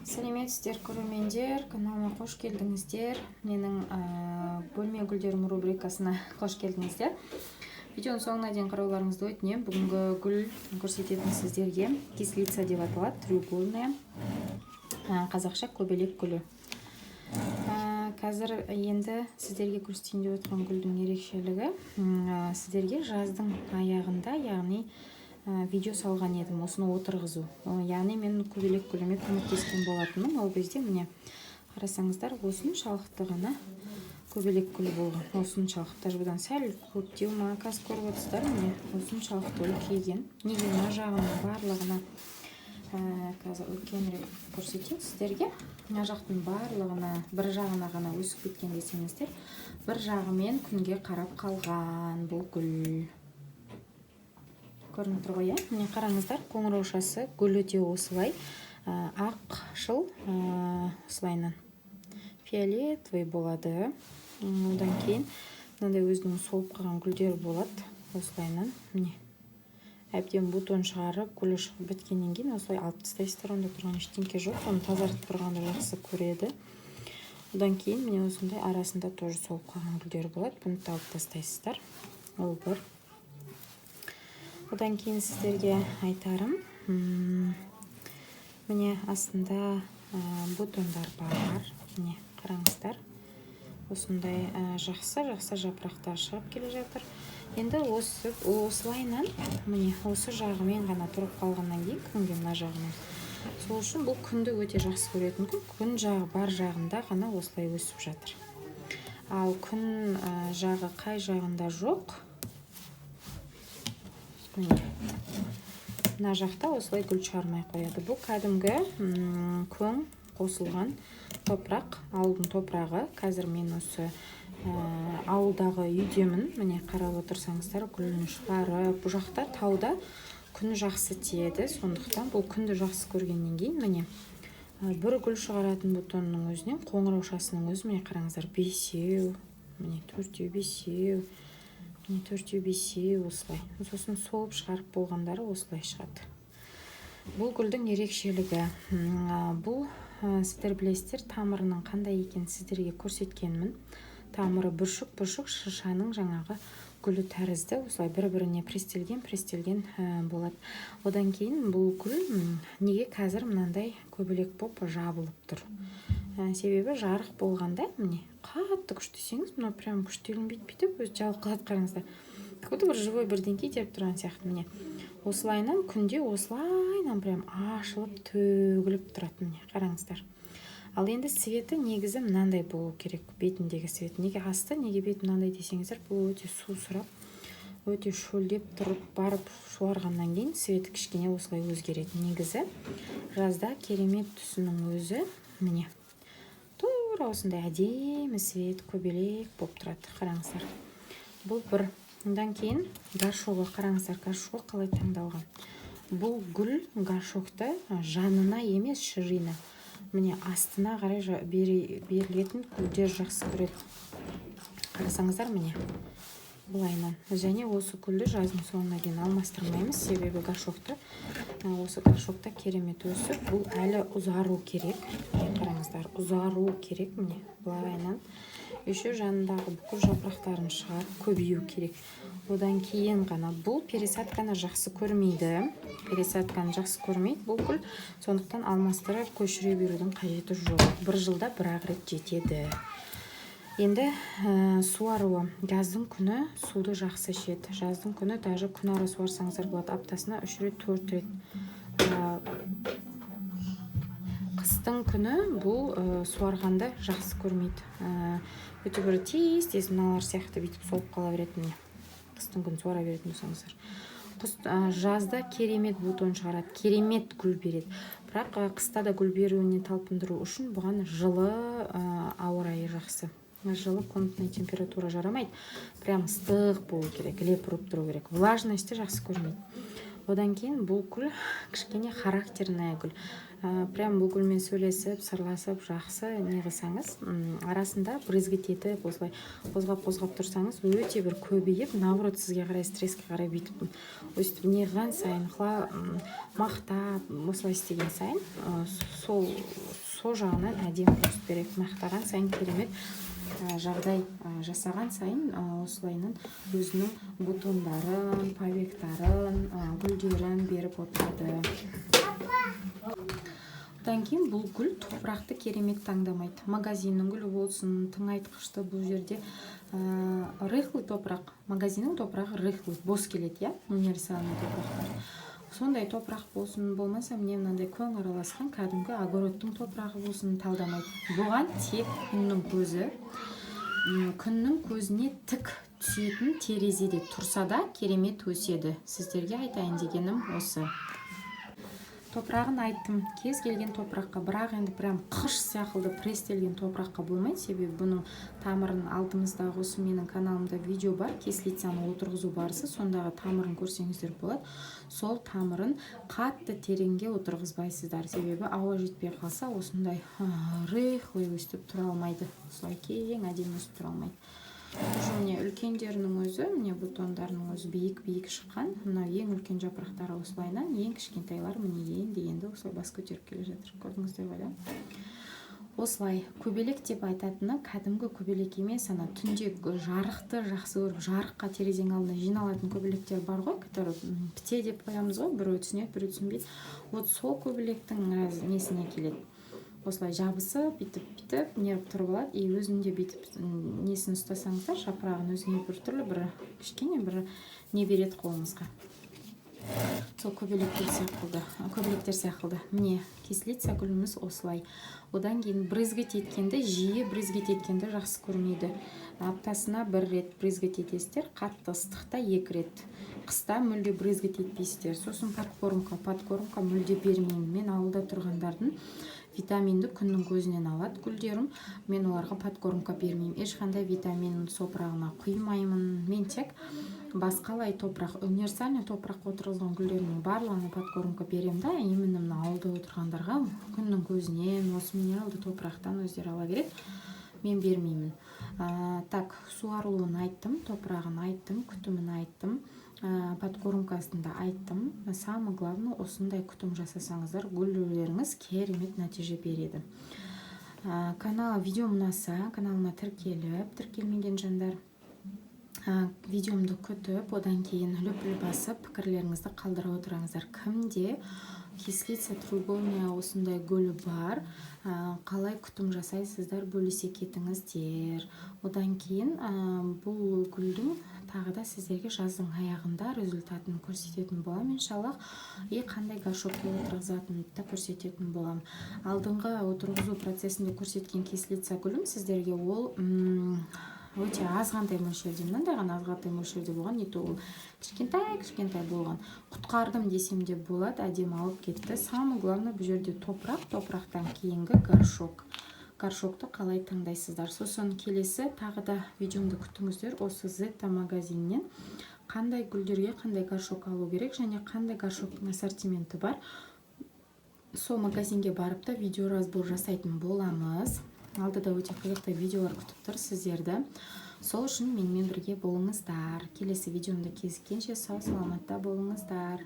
Сәлеметсіздер көрермендер, каналыма қош келдіңіздер. Менің бөлме гүлдерім рубрикасына қош келдіңіздер. Видеоның соңына дейін қарауларыңызды өтінемін. Бүгінгі гүл көрсететін сіздерге кислица деп аталады, треугольная, қазақша көбелек гүлі. Қазір енді сіздерге көрсетейін деп отырған гүлдің ерекшелігі, сіздерге жаздың аяғында, яғни видео салған едім, осыны отырғызу. Яғни мен көбелек гүліме көмектескен болатынмын. Ол кезде міне қарасаңыздар, осыншалықты ғана көбелек гүлі болған. Осыншалықты, бұдан сәл көптеу ма, қазір көріп отырсыздар, міне осыншалықты үлкейген. Неге мына жағының барлығына қазір үлкенірек көрсетейін сіздерге. Мына жақтың барлығына, бір жағына ғана өсіп кеткен десеңіздер, бір жағымен күнге қарап қалған бұл гүл. Көрініп тұр ғой, міне қараңыздар, қоңыраушасы гүлі де осылай ақшыл, осылайынан фиолетовый болады. Одан кейін мынандай өзінің солып қалған гүлдер болады, осылайынан. Міне әбден бутон шығарып, гүлі шығып біткеннен кейін осылай алып тастайсыздар, онда тұрған ештеңке жоқ, оны тазартып тұрғанды жақсы көреді. Одан кейін міне осындай арасында тоже солып қалған гүлдер болады, бұны алып тастайсыздар. Ол бір. Одан кейін сіздерге айтарым, міне астында бутондар бар, міне қараңыздар, осындай жақсы жапырақтар шығып келе жатыр. Енді осылайынан, міне осы жағымен ғана тұрып қалғаннан кейін, күнге мына жағымен. Сол үшін бұл күнді өте жақсы көретін күн жағы бар жағында ғана осылай өсіп жатыр. Ал күн жағы қай жағында жоқ, мына жақта осылай гүл шығармай қояды. Бұл кәдімгі көң қосылған топырақ, ауылдың топырағы. Қазір мен осы ауылдағы үйдемін. Міне қарап отырсаңыздар, гүлін шығарып, бұл жақта тауда күн жақсы тиеді. Сондықтан бұл күнді жақсы көргеннен кейін, міне бір гүл шығаратын бутонның өзінен қоңыраушасының өзі, міне қараңыздар, бесеу, міне төртеу, бесеу, төртеу, бесеу, осылай. Сосын солып шығарып болғандары осылай шығады. Бұл гүлдің ерекшелігі. Бұл сіздер білесіздер, тамырының қандай екен сіздерге көрсеткенмін. Тамыры бүршік шышаның жаңағы гүлі тәрізді, осылай бір-біріне престелген болады. Одан кейін бұл гүл неге қазір мынандай көбелек боп жабылып тұр? Себебі жарық болғанда, міне қатты күштесеңіз, мына прям күштелінбейді, өз жабылып қалады, қараңыздар. Какой-то бір живой бірдеңке итеріп тұрған сияқты, міне. Осылайынан күнде осылайынан прям ашылып төгіліп тұрады, міне қараңыздар. Ал енді светі негізі мынандай болу керек, бетіндегі свет. Неге асты, неге бет мынандай десеңіздер, бұл өте су сұрап, өте шөлдеп тұрып барып шуарғаннан кейін светі кішкене осылай өзгереді. Негізі жазда керемет түсінің өзі, міне тура осындай әдемі свет, көбелек болып тұрады, қараңыздар. Бұл бір. Одан кейін горшогы, қараңыздар, горшог қалай таңдалған. Бұл гүл горшогты жанына емес, ширина, міне астына қарай берілетін гүлдер жақсы көреді. Қарасаңыздар, міне бұлайынан. Және осы гүлді жаздың соңына дейін алмастырмаймыз, себебі осы горшокта керемет өсіп, бұл әлі ұзару керек. Қараңыздар, ұзару керек, міне бұлайынан. Еще жанындағы бүкіл жапырақтарын шығарып көбею керек. Одан кейін ғана бұл пересадканы жақсы көрмейді. Бұл гүл, сондықтан алмастырып көшіре берудің қажеті жоқ. Бір жылда бір-ақ рет жетеді. Енді суаруы. Жаздың күні суды жақсы ішеді. Жаздың күні даже күн ара суарсаңыздар болады. Аптасына 3 рет, 4 рет. Қыстың күні бұл суарғанды жақсы көрмейді. Өте бір тез мыналар сияқты бүйтіп солып қала беретін. Қыстың күні суара беретін болсаңыздар. Жазда керемет бутон шығарады, керемет гүл береді. Бірақ қыста да гүл беруіне талпындыру үшін бұған жылы ауа райы жақсы. Жылы комнатный температура жарамайды. Прям ыстық болу керек, леп ұрып тұру керек. Влажностьті жақсы көрмейді. Одан кейін бұл гүл кішкене характерный гүл. Прям бұл гүлмен сөйлесіп, сырласып, жақсы не қылсаңыз, арасында брызгать етіп, осылай қозғап тұрсаңыз, өте бір көбейіп, наоборот сізге қарай стресске қарай бүйтіп, өстіп не қылған сайын, мақтап, осылай істеген сайын, сол жағынан әдемі көрсетіп береді. Мақтаған сайын керемет, жағдай жасаған сайын осылайынан өзінің бутондарын, побектарын, гүлдерін беріп отырады. Одан кейін бұл гүл топырақты керемет таңдамайды. Магазиннің гүлі болсын, тыңайтқышты, бұл жерде рыхлый топырақ, магазиннің топырағы рыхлый, бос келеді, я, универсальный топырақтар. Сондай топырақ болсын, болмаса міне мынандай көң араласқан кәдімгі огородтың топырағы болсын талдамайды. Бұған тек күннің көзіне тік түсетін терезеде тұрса да керемет өседі. Сіздерге айтайын дегенім осы. Топырағын айттым, кез келген топыраққа, бірақ енді прям қыш сияқты престелген топыраққа болмайды, себебі бұның тамырын алдымыздағы осы менің каналымда видео бар, кислицаны отырғызу барысы, сондағы тамырын көрсеңіздер болады. Сол тамырын қатты тереңге отырғызбайсыздар, себебі ауа жетпей қалса осындай рыхлый өстіп тұра алмайды, осылай кең әдемі өстіп тұра алмайды. Міне үлкендерінің өзі, міне бутондарының өзі биік шыққан. Мына ең үлкен жапырақтары осылайынан, ең кішкентайлар міне енді осылай бас көтеріп келе жатыр. Көрдіңіздер ғой, да? Осылай көбелек деп айтатыны кәдімгі көбелек емес, ана түнде жарықты жақсы көріп, жарыққа терезенің алдына жиналатын көбелектер бар ғой, который піте деп қоямыз ғой, біреу түсінеді, біреу түсінбейді. Вот сол көбелектің несіне келеді. Осылай жабысып, бүйтіп, неғып тұрып алады, и өзінде бүйтіп несін ұстасаңыздар, жапырағын өзіне бір түрлі бір кішкене бір не береді қолыңызға. Сол көбелектер сияқты. Міне, кислица гүліміз осылай. Одан кейін брызгать еткенді, жиі брызгать еткенді жақсы көрмейді. Аптасына бір рет брызгать етесіздер, қатты ыстықта 2 рет. Қыста мүлде брызгать етпейсіздер. Сосын подкормка мүлде бермеймін. Мен ауылда тұрғандардың витаминді күннің көзінен алады гүлдерім. Мен оларға подкормка бермеймін. Ешқандай витамин топырағына құймаймын. Мен тек басқалай топырақ, универсальный топырақ отырғызған гүлдерінің барлығына подкормка беремін да, именно мына ауылда отырғандарға күннің көзінен, осы минералды топырақтан өздері ала береді. Мен бермеймін. Так, суарылуын айттым, топырағын айттым, күтімін айттым. Подкормкасында айттым. Самый главный осындай күтім жасасаңыздар, гүлдеріңіз керемет нәтиже береді. Видео ұнаса, каналыма тіркелмеген жандар видеомды күтіп, одан кейін лүп басып пікірлеріңізді қалдыра отырыңыздар. Кімде кислица треугольная осындай гүлі бар, қалай күтім жасайсыздар, бөлісе кетіңіздер. Одан кейін бұл гүлдің тағы да сіздерге жаздың аяғында результатын көрсететін болам, иншаллах. Қандай горшокқа отырғызатынын да көрсететін болам. Алдыңғы отырғызу процесінде көрсеткен кислица гүлім сіздерге ол өте азғантай мөлшерде, мынандай ғана азғантай мөлшерде болған, ето ол кішкентай болған. Құтқардым десем де болады, әдемі алып кетті. Самый главный бұл жерде топырақтан кейінгі горшок. Горшокты қалай таңдайсыздар. Сосын келесі тағы да видеомды күтіңіздер. Осы Zeta магазиннен қандай гүлдерге қандай горшок алу керек және қандай горшоктың ассортименті бар. Сол магазинге барып та видео разбор жасайтын боламыз. Алдыда өте қызықты видеолар күтіп тұр сіздерді. Сол үшін менімен бірге болыңыздар. Келесі видеомда кездескенше сау саламатта болыңыздар.